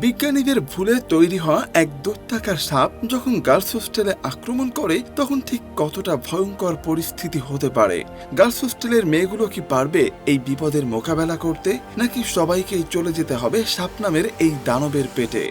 বিজ্ঞানীদের ভুলে তৈরি হওয়া এক দৈত্যাকার সাপ যখন গার্লস হোস্টেলে আক্রমণ করে তখন ঠিক কতটা ভয়ঙ্কর পরিস্থিতি হতে পারে। গার্লস হোস্টেলের মেয়েগুলো কি পারবে এই বিপদের মোকাবেলা করতে, নাকি সবাইকেই চলে যেতে হবে সাপ নামের এই দানবের পেটে?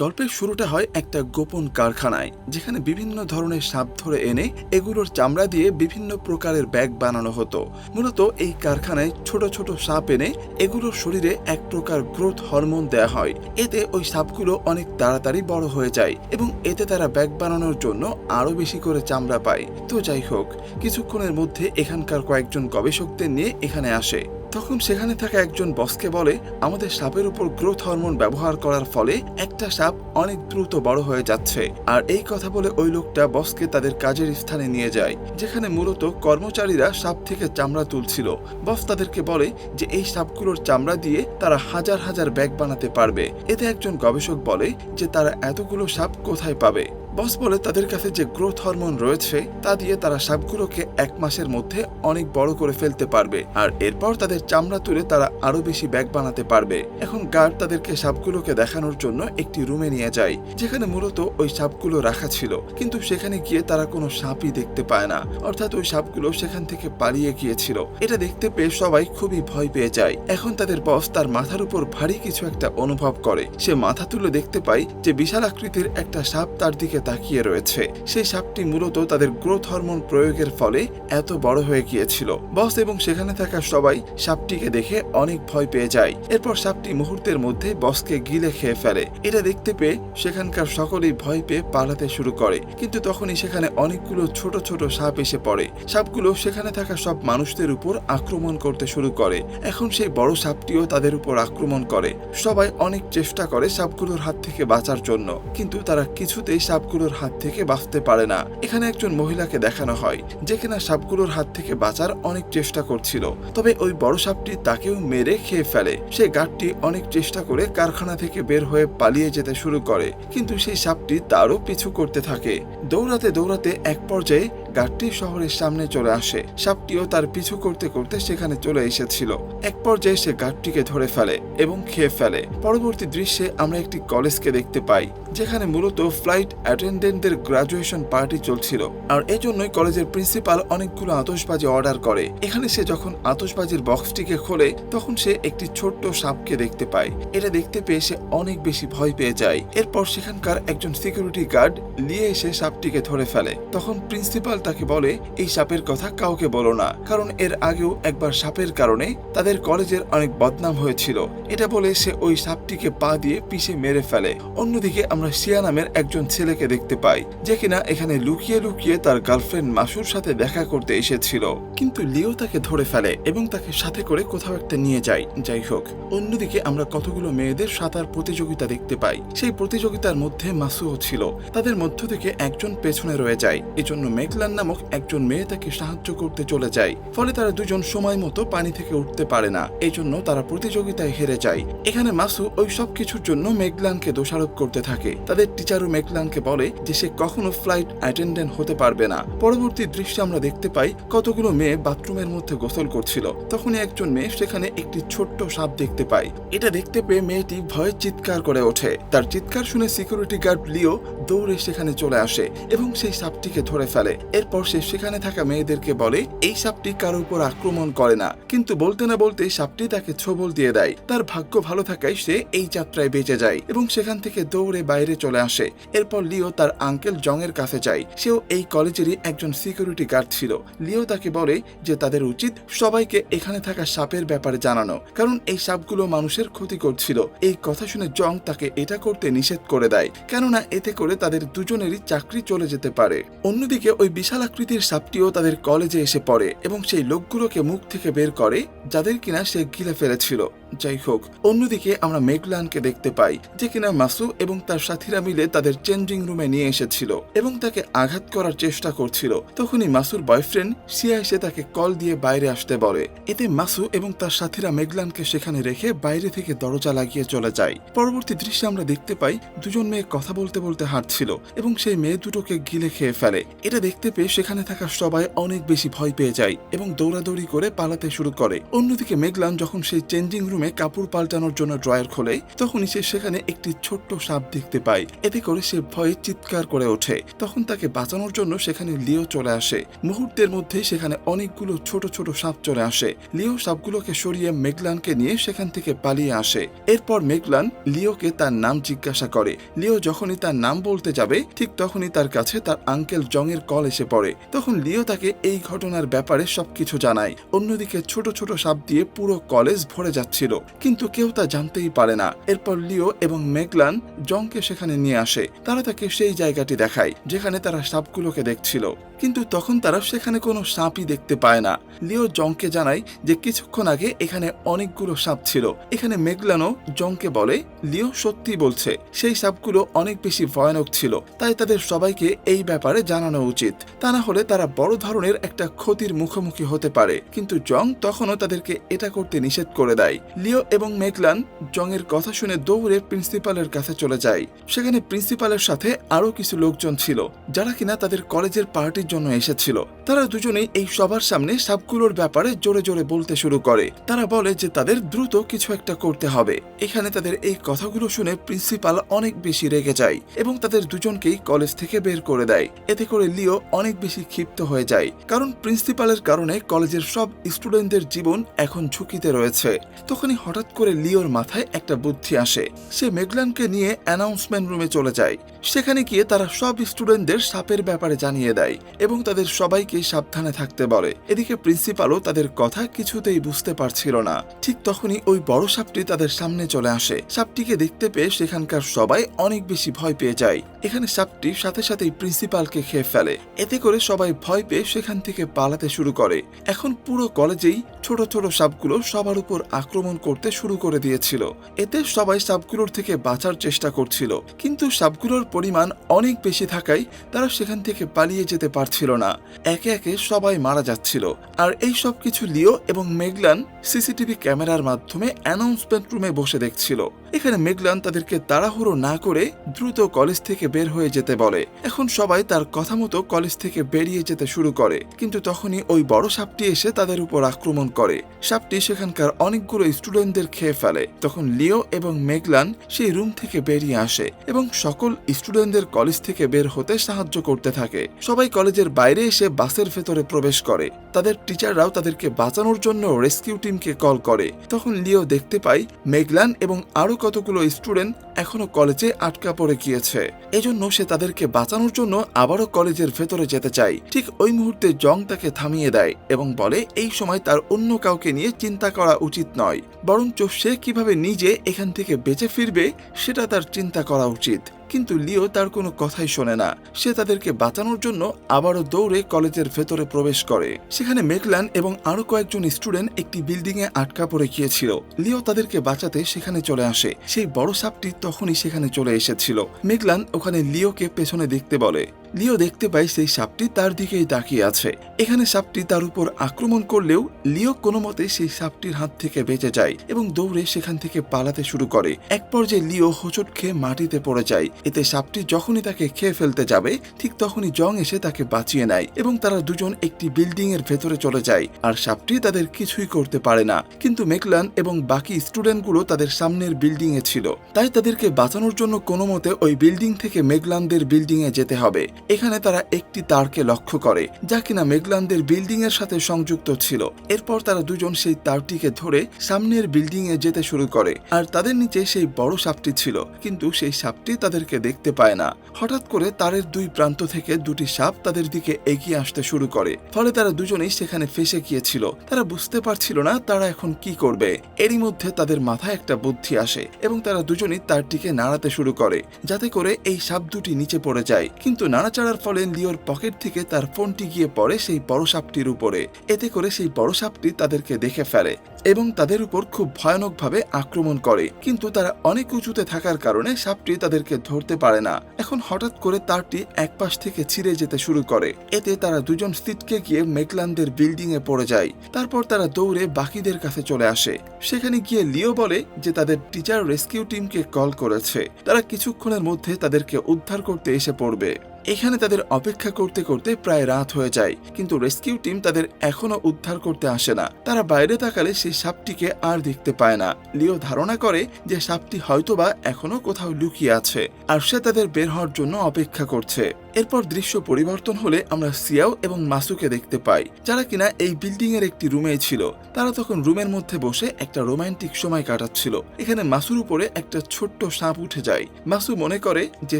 গল্পের শুরুটা হয় একটা গোপন কারখানায়, যেখানে বিভিন্ন ধরনের সাপ ধরে এনে এগুলোর চামড়া দিয়ে বিভিন্ন প্রকারের ব্যাগ বানানো হতো। মূলত এই কারখানায় ছোট ছোট সাপ এনে এগুলোর শরীরে এক প্রকার গ্রোথ হরমোন দেয়া হয়। এতে ওই সাপগুলো অনেক তাড়াতাড়ি বড় হয়ে যায় এবং এতে তারা ব্যাগ বানানোর জন্য আরো বেশি করে চামড়া পায়। তো যাই হোক, কিছুক্ষণের মধ্যে এখানকার কয়েকজন গবেষকদের নিয়ে এখানে আসে। তখন সেখানে থাকা একজন বসকে বলে, আমাদের সাপের উপর গ্রোথ হরমোন ব্যবহার করার ফলে একটা সাপ অনেক দ্রুত বড় হয়ে যাচ্ছে। আর এই কথা বলে ওই লোকটা বসকে তাদের কাজের স্থানে নিয়ে যায়, যেখানে মূলত কর্মচারীরা সাপ থেকে চামড়া তুলছিল। বস তাদেরকে বলে যে এই সাপগুলোর চামড়া দিয়ে তারা হাজার হাজার ব্যাগ বানাতে পারবে। এতে একজন গবেষক বলে যে তারা এতগুলো সাপ কোথায় পাবে। বস বলে তাদের কাছে যে গ্রোথ হরমোন রয়েছে তা দিয়ে তারা সাপগুলোকে 1 মাসের মধ্যে অনেক বড় করে ফেলতে পারবে, আর এরপর তাদের চামড়া তুলে তারা আরো বেশি ব্যাগ বানাতে পারবে। এখন গার্ড তাদেরকে সাপগুলোকে দেখানোর জন্য একটি রুমে নিয়ে যায়, যেখানে মূলত ওই সাপগুলো রাখা ছিল। কিন্তু সেখানে গিয়ে তারা কোনো সাপই দেখতে পায় না, অর্থাৎ ওই সাপগুলো সেখান থেকে পালিয়ে গিয়েছিল। এটা দেখতে পেয়ে সবাই খুবই ভয় পেয়ে যায়। এখন তাদের বস তার মাথার উপর ভারী কিছু একটা অনুভব করে। সে মাথা তুলে দেখতে পায় যে বিশাল আকৃতির একটা সাপ তার দিকে তাকিয়ে রয়েছে। সেই সাপটি মূলত তাদের গ্রোথ হরমোন প্রয়োগের ফলে এত বড় হয়ে গিয়েছিল। বস এবং সেখানে থাকা সবাই সাপটিকে দেখে অনেক ভয় পেয়ে যায়। এরপর সাপটি মুহূর্তের মধ্যে বসকে গিলে খেয়ে ফেলে। এটা দেখতে পেয়ে সেখানকার সকলেই ভয় পেয়ে পালাতে শুরু করে, কিন্তু তখনই সেখানে অনেকগুলো ছোট ছোট সাপ এসে পড়ে। সাপগুলো সেখানে থাকা সব মানুষদের উপর আক্রমণ করতে শুরু করে। এখন সেই বড় সাপটিও তাদের উপর আক্রমণ করে। সবাই অনেক চেষ্টা করে সাপগুলোর হাত থেকে বাঁচার জন্য, কিন্তু তারা কিছুতেই সাপগুলোর হাত থেকে বাঁচতে পারে না। এখানে একজন মহিলাকে দেখানো হয় যে কিনা সাপগুলোর হাত থেকে বাঁচার অনেক চেষ্টা করছিল, তবে ওই বড় সাপটি তাকেও মেরে খেয়ে ফেলে। সেই গার্ডটি অনেক চেষ্টা করে কারখানা থেকে বের হয়ে পালিয়ে যেতে শুরু করে, কিন্তু সেই সাপটি তারও পিছু করতে থাকে। দৌড়াতে দৌড়াতে এক পর্যায়ে গার্ডটি শহরের সামনে চলে আসে। সাপটিও তার পিছু করতে করতে সেখানে চলে এসেছিল। এক পর্যায়ে সে গার্ডটিকে ধরে ফেলে এবং খেয়ে ফেলে। পরবর্তী দৃশ্যে আমরা একটি কলেজকে দেখতে পাই, যেখানে মূলত ফ্লাইট অ্যাটেন্ডেন্টদের গ্রাজুয়েশন পার্টি চলছিল। আর এজন্যই কলেজের প্রিন্সিপাল অনেকগুলো আতশবাজি অর্ডার করে। এখানে সে যখন আতশবাজির বক্সটিকে খোলে তখন সে একটি ছোট্ট সাপকে দেখতে পায়। এটা দেখতে পেয়ে সে অনেক বেশি ভয় পেয়ে যায়। এরপর সেখানকার একজন সিকিউরিটি গার্ড নিয়ে এসে সাপটিকে ধরে ফেলে। তখন প্রিন্সিপাল তাকে বলে, এই সাপের কথা কাউকে বলো না, কারণ এর আগেও একবার সাপের কারণে তাদের কলেজের অনেক বদনাম হয়েছিল। এটা বলে সে ওই সাপটিকে পা দিয়ে পিষে মেরে ফেলে। অন্যদিকে আমরা শিয়া নামের একজন ছেলেকে দেখতে পাই, যে কিনা এখানে লুকিয়ে লুকিয়ে তার গার্লফ্রেন্ড মাসুর সাথে দেখা করতে এসেছিল, কিন্তু লিও তাকে ধরে ফেলে এবং তাকে সাথে করে কোথাও একটা নিয়ে যায়। যাই হোক, অন্যদিকে আমরা কতগুলো মেয়েদের সাঁতার প্রতিযোগিতা দেখতে পাই। সেই প্রতিযোগিতার মধ্যে মাসুও ছিল। তাদের মধ্য থেকে একজন পেছনে রয়ে যায়, এজন্য মেঘলান নামক একজন মেয়ে তাকে সাহায্য করতে চলে যায়। ফলে তারা দুজন সময় মতো পানি থেকে উঠতে পারে না, এজন্য তারা প্রতিযোগিতায় হেরে যায়। এখানে মাসু ওই সব কিছুর জন্য মেঘলানকে দোষারোপ করতে থাকে। তাদের টিচারও মেঘলানকে বলে যে সে কখনো ফ্লাইট অ্যাটেন্ডেন্ট হতে পারবে না। পরবর্তী দৃশ্যে আমরা দেখতে পাই কতগুলো মেয়ে বাথরুমের মধ্যে গোসল করছিল। তখনই একজন মেয়ে সেখানে একটি ছোট্ট সাপ দেখতে পায়। এটা দেখতে পেয়ে মেয়েটি ভয়ে চিৎকার করে ওঠে। তার চিৎকার শুনে সিকিউরিটি গার্ড লিও দৌড়ে সেখানে চলে আসে এবং সেই সাপটিকে ধরে ফেলে। এরপর সে সেখানে থাকা মেয়েদেরকে বলে এই সাপটি কারো উপর আক্রমণ করে না, কিন্তু বলতে না বলতে সাপটি তাকে ছোবল দিয়ে দেয়। তার ভাগ্য ভালো থাকায় সে এই যাত্রায় বেঁচে যায় এবং সেখান থেকে দৌড়ে বাইরে চলে আসে। এরপর লিও তার আঙ্কেল জং এর কাছে যায়। সেও এই কলেজেরই একজন সিকিউরিটি গার্ড ছিল। লিও তাকে বলে যে তাদের উচিত সবাইকে এখানে থাকা সাপের ব্যাপারে জানানো, কারণ এই সাপগুলো মানুষের ক্ষতি করছিল। এই কথা শুনে জং তাকে এটা করতে নিষেধ করে দেয়, কেননা এতে করে তাদের দুজনেরই চাকরি চলে যেতে পারে। অন্যদিকে ওই বিশাল আকৃতির সাপটিও তাদের কলেজে এসে পড়ে এবং সেই লোকগুলোকে মুখ থেকে বের করে যাদের কিনা সে গিলে ফেলেছিল। যাই হোক, অন্যদিকে আমরা মেঘলানকে দেখতে পাই, যে কিনা মাসু এবং তার সাথীরা মিলে তাদের চেঞ্জিং রুমে নিয়ে এসেছিল এবং তাকে আঘাত করার চেষ্টা করছিল। তখনই মাসুর বয়ফ্রেন্ড সিয়া এসে তাকে কল দিয়ে বাইরে আসতে বলে। এতে মাসু এবং তার সাথীরা মেঘলানকে সেখানে রেখে বাইরে থেকে দরজা লাগিয়ে চলে যায়। পরবর্তী দৃশ্যে আমরা দেখতে পাই দুজন মেয়ে কথা বলতে বলতে হাঁটছিল এবং সেই মেয়ে দুটোকে গিলে খেয়ে ফেলে। এটা দেখতে পেয়ে সেখানে থাকা সবাই অনেক বেশি ভয় পেয়ে যায় এবং দৌড়াদৌড়ি করে পালাতে শুরু করে। অন্যদিকে মেঘলান যখন সেই চেঞ্জিং রুমে ওয়াশরুমে কাপড় পাল্টানোর জন্য ড্রয়ার খোলে তখনই সে সেখানে একটি ছোট্ট সাপ দেখতে পায়। এতে করে সে ভয়ে চিৎকার করে ওঠে। তখন তাকে বাঁচানোর জন্য সেখানে লিও চলে আসে। মুহূর্তের মধ্যে সেখানে অনেকগুলো ছোট ছোট সাপ চলে আসে। লিও সাপগুলোকে সরিয়ে মেগলানকে নিয়ে সেখান থেকে পালিয়ে আসে। এরপর মেগলান লিওকে তার নাম জিজ্ঞাসা করে। লিও যখনই তার নাম বলতে যাবে ঠিক তখনই তার কাছে তার আঙ্কেল জং এর কল এসে পড়ে। তখন লিও তাকে এই ঘটনার ব্যাপারে সবকিছু জানায়। অন্যদিকে ছোট ছোট সাপ দিয়ে পুরো কলেজ ভরে যাচ্ছিল, কিন্তু কেউ তা জানতেই পারে না। এরপর লিও এবং মেগলান জংকে সেখানে নিয়ে আসে। তারা তাকে সেই জায়গাটি দেখায় যেখানে তারা সাপগুলোকে দেখছিল, কিন্তু তখন তারা সেখানে কোনো সাপই দেখতে পায় না। লিও জংকে জানায় যে কিছুক্ষণ আগে এখানে অনেকগুলো সাপ ছিল। এখানে মেগলানও জংকে বলে লিও সত্যি বলছে, সেই সাপগুলো অনেক বেশি ভয়ানক ছিল, তাই তাদের সবাইকে এই ব্যাপারে জানানো উচিত, তা না হলে তারা বড় ধরনের একটা ক্ষতির মুখোমুখি হতে পারে। কিন্তু জং তখনও তাদেরকে এটা করতে নিষেধ করে দেয়। লিও এবং মেগলান জং এর কথা শুনে দৌড়ে প্রিন্সিপালের কাছে চলে যায়। সেখানে প্রিন্সিপালের সাথে আরো কিছু লোকজন ছিল যারা কিনা তাদের কলেজের পার্টির জন্য এসেছিল। তারা দুজনেই এই সবার সামনে সাপগুলোর ব্যাপারে জোরে জোরে বলতে শুরু করে। তারা বলে যে তাদের দ্রুত কিছু একটা করতে হবে। এখানে তাদের এই কথাগুলো শুনে প্রিন্সিপাল অনেক বেশি রেগে যায় এবং তাদের দুজনকেই কলেজ থেকে বের করে দেয়। এতে করে লিও অনেক বেশি ক্ষিপ্ত হয়ে যায়, কারণ প্রিন্সিপালের কারণে কলেজের সব স্টুডেন্টদের জীবন এখন ঝুঁকিতে রয়েছে। তখনই হঠাৎ করে লিওর মাথায় একটা বুদ্ধি আসে। সে মেগলানকে নিয়ে অ্যানাউন্সমেন্ট রুমে চলে যায়। সেখানে গিয়ে তারা সব স্টুডেন্টদের সাপের ব্যাপারে জানিয়ে দেয় এবং তাদের সবাইকে সাবধানে থাকতে বলে। এদিকে প্রিন্সিপালও তাদের কথা কিছুতেই বুঝতে পারছিল না। ঠিক তখনই ওই বড় সাপটি তাদের সামনে চলে আসে। সাপটিকে দেখতে পেয়ে সেখানকার সবাই অনেক বেশি ভয় পেয়ে যায়। এখানে সাপটি সাথে সাথেই প্রিন্সিপালকে খেয়ে ফেলে। এতে করে সবাই ভয় পেয়ে সেখান থেকে পালাতে শুরু করে। এখন পুরো কলেজেই ছোট ছোট সাপগুলো সবার উপর আক্রমণ করতে শুরু করে দিয়েছিল। এতে সবাই সাপগুলোর থেকে বাঁচার চেষ্টা করছিল, কিন্তু সাপগুলোর পরিমাণ অনেক বেশি থাকায় তারা সেখান থেকে পালিয়ে যেতে পারছিল না। একে একে সবাই মারা যাচ্ছিল। আর এই সব কিছু লিও এবং মেগলান সিসিটিভি ক্যামেরার মাধ্যমে অ্যানাউন্সমেন্ট রুমে বসে দেখছিল। এখানে মেগলান তাদেরকে তাড়াহুড়ো না করে দ্রুত কলেজ থেকে বের হয়ে যেতে বলে। এখন সবাই তার কথা মতো কলেজ থেকে বেরিয়ে যেতে শুরু করে, কিন্তু তখনই ওই বড় সাপটি এসে তাদের উপর আক্রমণ করে। সাপটি সেখানকার অনেকগুলো স্টুডেন্টদের খেয়ে ফেলে। তখন লিও এবং মেগলান সেই রুম থেকে বেরিয়ে আসে এবং সকল স্টুডেন্টদের কলেজ থেকে বের হতে সাহায্য করতে থাকে। সবাই কলেজের বাইরে এসে বাসের ভেতরে প্রবেশ করে। তাদের টিচাররাও তাদেরকে বাঁচানোর জন্য রেস্কিউ টিমকে কল করে। তখন লিও দেখতে পায় মেগলান এবং আরো কতগুলো স্টুডেন্ট এখনো কলেজে আটকা পড়ে গিয়েছে। এজন্য সে তাদেরকে বাঁচানোর জন্য আবারও কলেজের ভেতরে যেতে চায়। ঠিক ওই মুহূর্তে জং তাকে থামিয়ে দেয় এবং বলে এই সময় তার অন্য কাউকে নিয়ে চিন্তা করা উচিত নয়, বরঞ্চ সে কিভাবে নিজে এখান থেকে বেঁচে ফিরবে সেটা তার চিন্তা করা উচিত। কিন্তু লিও তার কোনো কথাই শোনে না। সে তাদেরকে বাঁচানোর জন্য আবারও দৌড়ে কলেজের ভেতরে প্রবেশ করে। সেখানে মেগলান এবং আরো কয়েকজন স্টুডেন্ট একটি বিল্ডিং এ আটকা পড়ে গিয়েছিল। লিও তাদেরকে বাঁচাতে সেখানে চলে আসে। সেই বড় সাপটি তখনই সেখানে চলে এসেছিল। মেগলান ওখানে লিওকে পেছনে দেখতে বলে। লিও দেখতে পায় সেই সাপটি তার দিকেই তাকিয়ে আছে। এখানে সাপটি তার উপর আক্রমণ করলেও লিও কোনো মতে সেই সাপটির হাত থেকে বেঁচে যায় এবং দৌড়ে সেখান থেকে পালাতে শুরু করে। এক পর্যায়ে লিও হোঁচট খেয়ে মাটিতে পড়ে যায়। এতে সাপটি যখনই তাকে খেয়ে ফেলতে যাবে ঠিক তখনই জং এসে তাকে বাঁচিয়ে নেয় এবং তারা দুজন একটি বিল্ডিং এর ভেতরে চলে যায়। আর সাপটি তাদের কিছুই করতে পারে না। কিন্তু মেগলান এবং বাকি স্টুডেন্টগুলো তাদের সামনের বিল্ডিং এ ছিল, তাই তাদেরকে বাঁচানোর জন্য কোনো মতে ওই বিল্ডিং থেকে মেগলানদের বিল্ডিং এ যেতে হবে। এখানে তারা একটি তারকে লক্ষ্য করে যা কিনা মেগলানদের বিল্ডিং এর সাথে সংযুক্ত ছিল। এরপর তারা দুজন সেই তারটিকে ধরে সামনের বিল্ডিং এ যেতে শুরু করে। আর তাদের নিচে সেই বড় সাপটি ছিল, কিন্তু সেই সাপটি তাদেরকে দেখতে পায় না। হঠাৎ করে তারের দুই প্রান্ত থেকে দুটি সাপ তাদের দিকে এগিয়ে আসতে শুরু করে। ফলে তারা দুজনেই সেখানে ফেসে গিয়েছিল। তারা বুঝতে পারছিল না তারা এখন কি করবে। এরই মধ্যে তাদের মাথায় একটা বুদ্ধি আসে এবং তারা দুজনেই তারটিকে নাড়াতে শুরু করে যাতে করে এই সাপ দুটি নিচে পড়ে যায়। কিন্তু নাড়াচাড়ার ফলে লিওর পকেট থেকে তার ফোনটি গিয়ে পড়ে সেই বড় সাপটির উপরে। এতে করে সেই বড় সাপটি তাদেরকে দেখে ফেলে এবং তাদের উপর খুব ভয়ানকভাবে আক্রমণ করে। কিন্তু তারা অনেক উঁচুতে থাকার কারণে সাপটি তাদেরকে ধরতে পারে না। এখন হঠাৎ করে তারটি এক পাশ থেকে ছিঁড়ে যেতে শুরু করে। এতে তারা দুজন ছিটকে গিয়ে মেগলানদের বিল্ডিং এ পড়ে যায়। তারপর তারা দৌড়ে বাকিদের কাছে চলে আসে। সেখানে গিয়ে লিও বলে যে তাদের টিচার রেস্কিউ টিমকে কল করেছে, তারা কিছুক্ষণের মধ্যে তাদেরকে উদ্ধার করতে এসে পড়বে। এখানে তাদের অপেক্ষা করতে করতে প্রায় রাত হয়ে যায়, কিন্তু রেস্কিউ টিম তাদের এখনো উদ্ধার করতে আসে না। তারা বাইরে তাকালে সেই সাপটিকে আর দেখতে পায় না। লিও ধারণা করে যে সাপটি হয়তোবা এখনো কোথাও লুকিয়ে আছে, আর সে তাদের বের হওয়ার জন্য অপেক্ষা করছে। এরপর দৃশ্য পরিবর্তন হলে আমরা সিয়াও এবং মাসুকে দেখতে পাই, যারা কিনা এই বিল্ডিং এর একটি রুমেই ছিল। তারা তখন রুমের মধ্যে বসে একটা রোমান্টিক সময় কাটাচ্ছিল। এখানে মাসুর উপরে একটা ছোট্ট সাপ উঠে যায়। মাসু মনে করে যে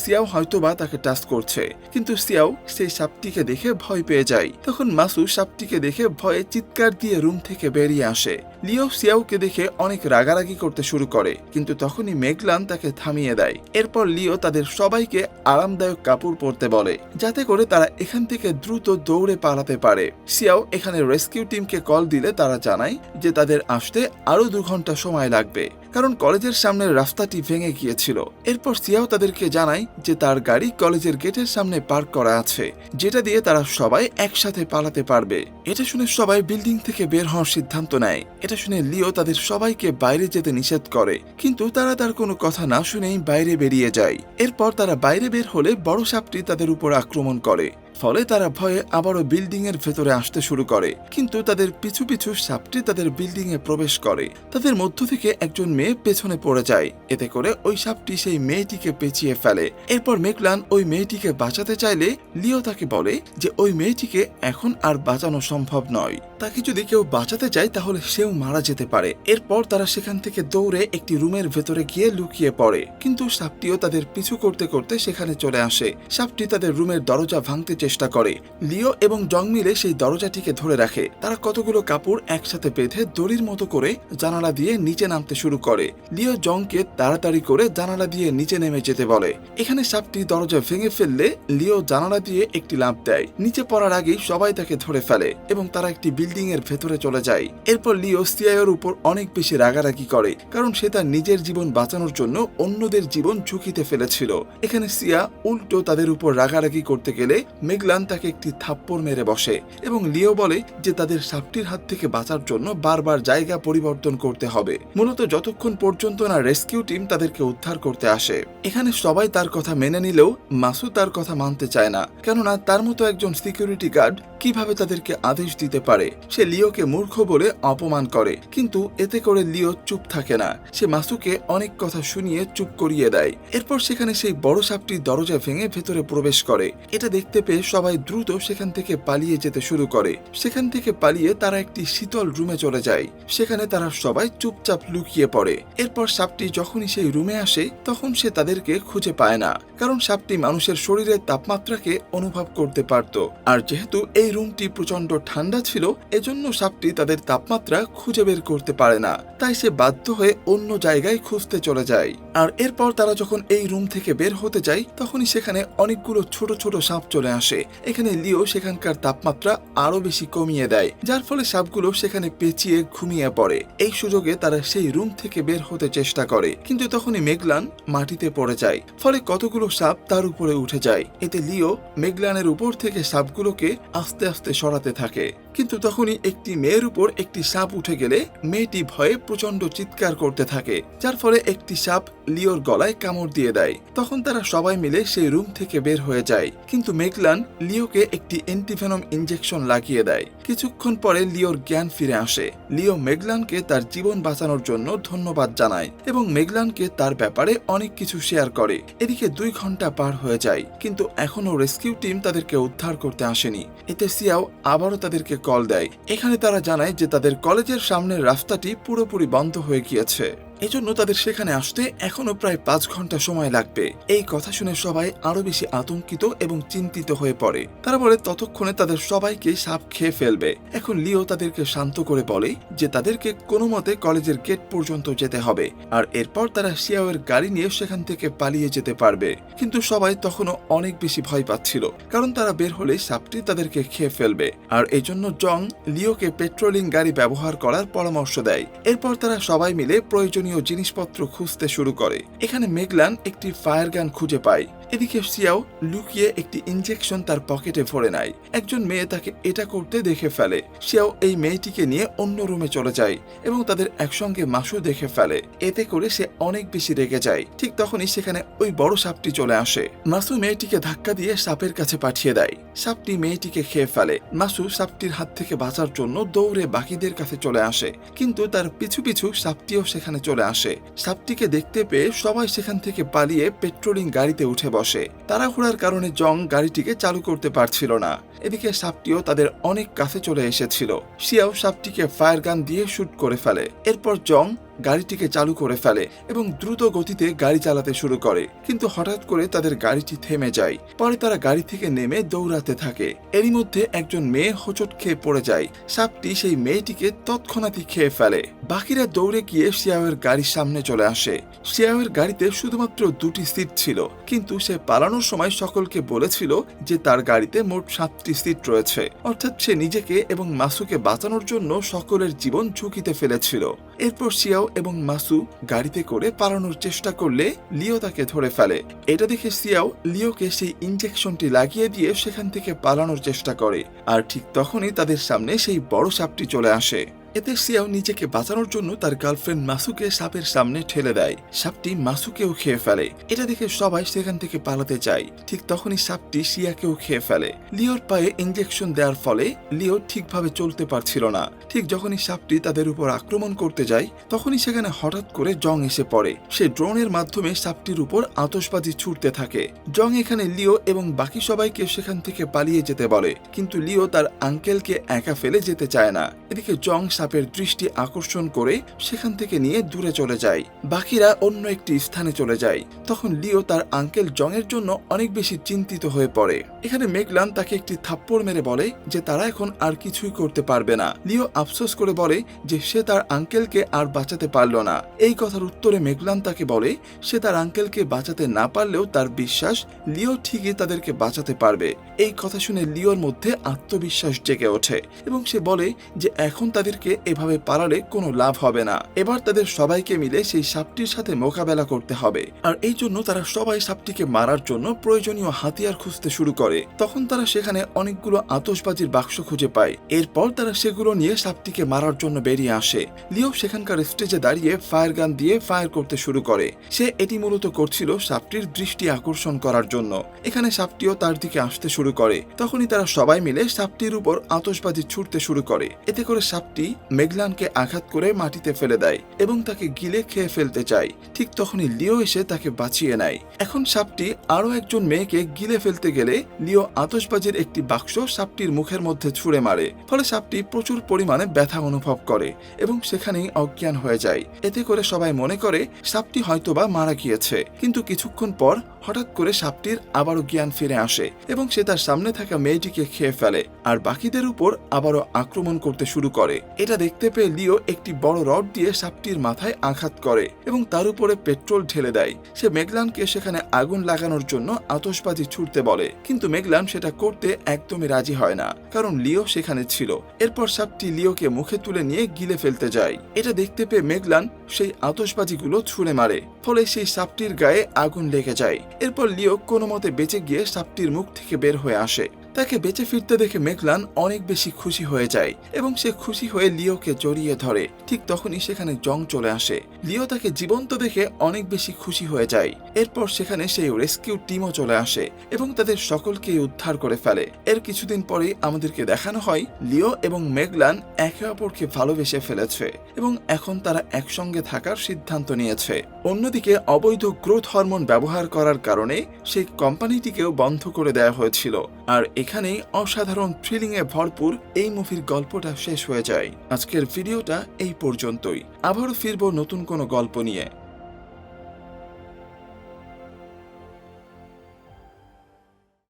সিয়াও হয়তোবা তাকে টাচ করছে, কিন্তু সিয়াও সেই সাপটিকে দেখে ভয় পেয়ে যায়। তখন মাসু সাপটিকে দেখে ভয়ে চিৎকার দিয়ে রুম থেকে বেরিয়ে আসে। লিও সিয়াওকে দেখে অনেক রাগারাগি করতে শুরু করে, কিন্তু তখনই মেঘলান তাকে থামিয়ে দেয়। এরপর লিও তাদের সবাইকে আরামদায়ক কাপড় পরতে বলে, যাতে করে তারা এখান থেকে দ্রুত দৌড়ে পালাতে পারে। সিয়াও এখানে রেস্কিউ টিমকে কল দিলে তারা জানায় যে তাদের আসতে আরো 2 ঘন্টা সময় লাগবে, কারণ কলেজের সামনের রাস্তাটি ভেঙে গিয়েছিল। এরপর সিয়াও তাদেরকে জানায় যে তার গাড়ি কলেজের গেটের সামনে পার্ক করা আছে, যেটা দিয়ে তারা সবাই একসাথে পালাতে পারবে। এটা শুনে সবাই বিল্ডিং থেকে বের হওয়ার সিদ্ধান্ত নেয়। এটা শুনে লিও তাদের সবাইকে বাইরে যেতে নিষেধ করে, কিন্তু তারা তার কোনো কথা না শুনেই বাইরে বেরিয়ে যায়। এরপর তারা বাইরে বের হলে বড় সাপটি তাদের উপর আক্রমণ করে, ফলে তারা ভয়ে আবারও বিল্ডিং এর ভেতরে আসতে শুরু করে। কিন্তু তাদের পিছু পিছু সাপটি তাদের বিল্ডিং এ প্রবেশ করে। তাদের মধ্য থেকে একজন মেয়ে পেছনে পড়ে যায়, এতে করে ওই সাপটি সেই মেয়েটিকে পেঁচিয়ে ফেলে। এরপর মেঘলান ওই মেয়েটিকে বাঁচাতে চাইলে লিও তাকে বলে যে ওই মেয়েটিকে এখন আর বাঁচানো সম্ভব নয়, তাকে যদি কেউ বাঁচাতে চায় তাহলে সেও মারা যেতে পারে। এরপর তারা সেখান থেকে দৌড়ে একটি রুমের ভেতরে গিয়ে লুকিয়ে পড়ে, কিন্তু সাপটিও তাদের পিছু করতে করতে সেখানে চলে আসে। সাপটি তাদের রুমের দরজা ভাঙতে চেষ্টা করে। লিও এবং জং মিলে সেই দরজাটিকে ধরে রাখে। তারা কতগুলো কাপড় একসাথে বেঁধে দড়ির মতো করে জানালা দিয়ে নিচে নামতে শুরু করে। লিও জংকে তাড়াতাড়ি করে জানালা দিয়ে নিচে নেমে যেতে বলে। এখানে সাপটি দরজা ভেঙে ফেললে লিও জানালা দিয়ে একটি লাফ দেয়। নিচে পড়ার আগেই সবাই তাকে ধরে ফেলে এবং তারা একটি বিল্ডিং এর ভেতরে চলে যায়। এরপর লিও সিয়াওর উপর অনেক বেশি রাগারাগি করে, কারণ সে তার নিজের জীবন বাঁচানোর জন্য অন্যদের জীবন ঝুঁকিতে ফেলেছিল। এখানে সিয়া উল্টো তাদের উপর রাগারাগি করতে গেলে মেঘলান তাকে একটি থাপ্পড় মেরে বসে এবং লিও বলে যে তাদের সাপটির হাত থেকে বাঁচার জন্য বারবার জায়গা পরিবর্তন করতে হবে, মূলত যতক্ষণ পর্যন্ত না রেস্কিউ টিম তাদেরকে উদ্ধার করতে আসে। এখানে সবাই তার কথা মেনে নিলেও মাসু তার কথা মানতে চায় না, কেননা তার মতো একজন সিকিউরিটি গার্ড কিভাবে তাদেরকে আদেশ দিতে পারে। সে লিওকে মূর্খ বলে অপমান করে, কিন্তু এতে করে লিও চুপ থাকে না। সে মাসুকে অনেক কথা শুনিয়ে চুপ করিয়ে দেয়। এরপর সেখানে সেই বড় সাপটি দরজা ভেঙে ভেতরে প্রবেশ করে। এটা দেখতে পেয়ে সবাই দ্রুত সেখান থেকে পালিয়ে যেতে শুরু করে। সেখান থেকে পালিয়ে তারা একটি শীতল রুমে চলে যায়। সেখানে তারা সবাই চুপচাপ লুকিয়ে পড়ে। এরপর সাপটি যখনই সেই রুমে আসে তখন সে তাদেরকে খুঁজে পায় না, কারণ সাপটি মানুষের শরীরের তাপমাত্রাকে অনুভব করতে পারত। আর যেহেতু এই রুমটি প্রচন্ড ঠান্ডা ছিল, এজন্য সাপটি তাদের তাপমাত্রা খুঁজে বের করতে পারে না। তাই সে বাধ্য হয়ে অন্য জায়গায় খুঁজতে চলে যায়। আর এরপর তারা যখন এই রুম থেকে বের হতে যায় তখনই সেখানে অনেকগুলো ছোট ছোট সাপ চলে আসে। এখানে লিও সেখানকার তাপমাত্রা আরো বেশি কমিয়ে দেয়, যার ফলে সাপগুলো সেখানে পেঁচিয়ে ঘুমিয়ে পড়ে। এই সুযোগে তারা সেই রুম থেকে বের হতে চেষ্টা করে, কিন্তু তখনই মেঘলান মাটিতে পড়ে যায়, ফলে কতগুলো সাপ তার উপরে উঠে যায়। এতে লিও মেঘলানের উপর থেকে সাপগুলোকে আস্তে আস্তে সরাতে থাকে, কিন্তু তখনই একটি মেয়ের উপর একটি সাপ উঠে গেলে মেয়েটি ভয়ে প্রচন্ড চিৎকার করতে থাকে, যার ফলে একটি সাপ লিওর গলায় কামড় দিয়ে দেয়। তখন তারা সবাই মিলে সেই রুম থেকে বের হয়ে যায়, কিন্তু মেঘলান লিওকে একটি অ্যান্টিভেনম ইনজেকশন লাগিয়ে দেয়। কিছুক্ষণ পরে লিওর জ্ঞান ফিরে আসে। লিও মেঘলানকে তার জীবন বাঁচানোর জন্য ধন্যবাদ জানায় এবং মেঘলানকে তার ব্যাপারে অনেক কিছু শেয়ার করে। এদিকে 2 ঘন্টা পার হয়ে যায়, কিন্তু এখনো রেস্কিউ টিম তাদেরকে উদ্ধার করতে আসেনি। এতে সিয়াও আবারও তাদেরকে কল দেয়। এখানে তারা জানায় যে তাদের কলেজের সামনের রাস্তাটি পুরোপুরি বন্ধ হয়ে গিয়েছে, এজন্য তাদের সেখানে আসতে এখনো প্রায় 5 ঘন্টা সময় লাগবে। এই কথা শুনে সবাই আরো বেশি আতঙ্কিত এবং চিন্তিত হয়ে পড়ে। তারা বলে ততক্ষণে তাদের সবাইকে সাপ খেয়ে ফেলবে। এখন লিও তাদেরকে শান্ত করে বলে যে তাদেরকে কোনো মতে কলেজের গেট পর্যন্ত যেতে হবে, আর এরপর তারা সিয়াওয়ের গাড়ি নিয়ে সেখান থেকে পালিয়ে যেতে পারবে। কিন্তু সবাই তখনও অনেক বেশি ভয় পাচ্ছিল, কারণ তারা বের হলে সাপটি তাদেরকে খেয়ে ফেলবে। আর এজন্য জং লিওকে পেট্রোলিং গাড়ি ব্যবহার করার পরামর্শ দেয়। এরপর তারা সবাই মিলে প্রয়োজনীয় জিনিসপত্র খুঁজতে শুরু করে। এখানে মেঘলান একটি ফায়ার গান খুঁজে পায়, এদিকে শিয়াও লুকিয়ে একটি ইনজেকশন তার পকেটে ভরে নেয়। একজন মেয়ে তাকে এটা করতে দেখে ফেলে। শিয়াও এই মেয়েটিকে নিয়ে অন্য রুমে চলে যায় এবং তাদের একসঙ্গে মাসু দেখে ফেলে। এতে করে সে অনেক বেশি রেগে যায়। ঠিক তখনই সেখানে ওই বড় সাপটি চলে আসে। মাসু মেয়েটিকে ধাক্কা দিয়ে সাপের কাছে পাঠিয়ে দেয়। সাপটি মেয়েটিকে খেয়ে ফেলে। মাসু সাপটির হাত থেকে বাঁচার জন্য দৌড়ে বাকিদের কাছে চলে আসে, কিন্তু তার পিছু পিছু সাপটিও সেখানে চলে আসে। সাপটিকে দেখতে পেয়ে সবাই সেখান থেকে পালিয়ে পেট্রোলিং গাড়িতে উঠে বসে। তাড়াহুড়ার কারণে জং গাড়িটিকে চালু করতে পারছিল না। এদিকে সাপটিও তাদের অনেক কাছে চলে এসেছিল। শিয়াও সাপটিকে ফায়ার গান দিয়ে শুট করে ফেলে। এরপর জং গাড়িটিকে চালু করে ফেলে এবং দ্রুত গতিতে গাড়ি চালাতে শুরু করে, কিন্তু হঠাৎ করে তাদের গাড়িটি থেমে যায়। পরে তারা গাড়ি থেকে নেমে দৌড়াতে থাকে। এরই মধ্যে একজন মেয়ে হোঁচট খেয়ে পড়ে যায়। সাপটি সেই মেয়েটিকে তৎক্ষণাৎই খেয়ে ফেলে। বাকিরা দৌড়ে গিয়ে শিয়াওয়ের গাড়ির সামনে চলে আসে। শিয়াওয়ের গাড়িতে শুধুমাত্র 2টি সিট ছিল, কিন্তু সে পালানোর সময় সকলকে বলেছিল যে তার গাড়িতে মোট 7টি সিট রয়েছে। অর্থাৎ সে নিজেকে এবং মাসুকে বাঁচানোর জন্য সকলের জীবন ঝুঁকিতে ফেলেছিল। এরপর শিয়াও এবং মাসু গাড়িতে করে পালানোর চেষ্টা করলে লিও তাকে ধরে ফেলে। এটা দেখে শিয়াও লিওকে সেই ইনজেকশনটি লাগিয়ে দিয়ে সেখান থেকে পালানোর চেষ্টা করে। আর ঠিক তখনই তাদের সামনে সেই বড় সাপটি চলে আসে। এতে শিয়াও নিজেকে বাঁচানোর জন্য তার গার্লফ্রেন্ড মাসুকে সাপের সামনে ঠেলে দেয়। সাপটি মাসুকেও খেয়ে ফেলে। এটা দেখে সবাই সেখান থেকে পালাতে চায়। ঠিক তখনই সাপটি শিয়াকেও খেয়ে ফেলে। লিওর পায়ে ইনজেকশন দেওয়ার ফলে লিও ঠিকভাবে চলতে পারছিল না। ঠিক যখনই সাপটি তাদের উপর আক্রমণ করতে যায়, তখনই সেখানে হঠাৎ করে জং এসে পড়ে। সে ড্রোনের মাধ্যমে সাপটির উপর আতশবাজি ছুটতে থাকে। জং এখানে লিও এবং বাকি সবাইকে সেখান থেকে পালিয়ে যেতে বলে, কিন্তু লিও তার আঙ্কেলকে একা ফেলে যেতে চায় না। এদিকে জং সাপের দৃষ্টি আকর্ষণ করে সেখান থেকে নিয়ে দূরে চলে যায়। বাকিরা অন্য একটি স্থানে চলে যায়। তখন লিও তার আঙ্কেল জং এর জন্য অনেক বেশি চিন্তিত হয়ে পড়ে। এখানে মেগলান তাকে একটি থাপ্পড় মেরে বলে যে তারা এখন আর কিছুই করতে পারবে না। লিও আফসোস করে বলে যে সে তার আঙ্কেলকে আর বাঁচাতে পারল না। এই কথার উত্তরে মেগলান তাকে বলে সে তার আঙ্কেলকে বাঁচাতে না পারলেও তার বিশ্বাস লিও ঠিকই তাদেরকে বাঁচাতে পারবে। এই কথা শুনে লিওর মধ্যে আত্মবিশ্বাস জেগে ওঠে এবং সে বলে যে এখন তাদেরকে এভাবে পালালে কোনো লাভ হবে না। এবার তাদের সবাইকে মিলে সেই সাপটির সাথে মোকাবেলা করতে হবে। আর এই জন্য তারা সবাই সাপটিকে মারার জন্য প্রয়োজনীয় হাতিয়ার খুঁজতে শুরু করে। তখন তারা সেখানে অনেকগুলো আতশবাজির বাক্স খুঁজে পায়। এরপর তারা সেগুলো নিয়ে সাপটিকে মারার জন্য বেরিয়ে আসে। লিও সেখানকার স্টেজে দাঁড়িয়ে ফায়ার গান দিয়ে ফায়ার করতে শুরু করে। সে এটি মূলত করছিল সাপটির দৃষ্টি আকর্ষণ করার জন্য। এখানে সাপটিও তার দিকে আসতে শুরু করে। তখনই তারা সবাই মিলে সাপটির উপর আতশবাজি ছুটতে শুরু করে। এতে করে সাপটি মেগলানকে আঘাত করে মাটিতে ফেলে দেয় এবং তাকে গিলে খেয়ে ফেলতে চায়। ঠিক তখনই লিও এসে তাকে বাঁচিয়ে নেয়। এখন সাপটি আরো একজন মেয়েকে গিলে ফেলতে গেলে লিও আতশবাজির একটি বাক্স সাপটির মুখের মধ্যে ছুঁড়ে মারে। ফলে সাপটি প্রচুর পরিমাণে ব্যথা অনুভব করে এবং সেখানেই অজ্ঞান হয়ে যায়। এতে করে সবাই মনে করে সাপটি হয়তোবা মারা গিয়েছে, কিন্তু কিছুক্ষণ পর হঠাৎ করে সাপটির আবারও জ্ঞান ফিরে আসে এবং সে তার সামনে থাকা মেয়েটিকে খেয়ে ফেলে আর বাকিদের উপর আবারও আক্রমণ করতে শুরু করে। এটা দেখতে পেয়ে লিও একটি বড় রড দিয়ে সাপটির মাথায় আঘাত করে এবং তার উপরে পেট্রোল ঢেলে দেয়। সে মেগলানকে সেখানে আগুন লাগানোর জন্য আতশবাজি ছুটতে বলে, কিন্তু মেগলান সেটা করতে একদমই রাজি হয় না, কারণ লিও সেখানে ছিল। এরপর সাপটি লিওকে মুখে তুলে নিয়ে গিলে ফেলতে যায়। এটা দেখতে পেয়ে মেগলান সেই আতশবাজিগুলো ছুঁড়ে মারে, ফলে সেই সাপটির গায়ে আগুন লেগে যায়। এরপর লিও কোনো মতে বেঁচে গিয়ে সাপটির মুখ থেকে বের হয়ে আসে। তাকে বেঁচে ফিরতে দেখে মেগলান অনেক বেশি খুশি হয়ে যায় এবং সে খুশি হয়ে লিওকে জড়িয়ে ধরে। ঠিক তখনই সেখানে জং চলে আসে। লিও তাকে জীবন্ত দেখে অনেক বেশি খুশি হয়ে যায়। এরপর সেখানে সেই রেস্কিউ টিমও চলে আসে এবং তাদের সকলকে উদ্ধার করে ফেলে। এর কিছুদিন পরেই আমাদেরকে দেখানো হয় লিও এবং মেগলান একে অপরকে ভালোবেসে ফেলেছে এবং এখন তারা একসঙ্গে থাকার সিদ্ধান্ত নিয়েছে। অন্যদিকে অবৈধ গ্রোথ হরমোন ব্যবহার করার কারণে সেই কোম্পানিটিকেও বন্ধ করে দেওয়া হয়েছিল। আর এখানেই অসাধারণ থ্রিলিং এ ভরপুর এই মুভির গল্পটা শেষ হয়ে যায়। আজকের ভিডিওটা এই পর্যন্তই। আবারও ফিরবো নতুন কোনো গল্প নিয়ে।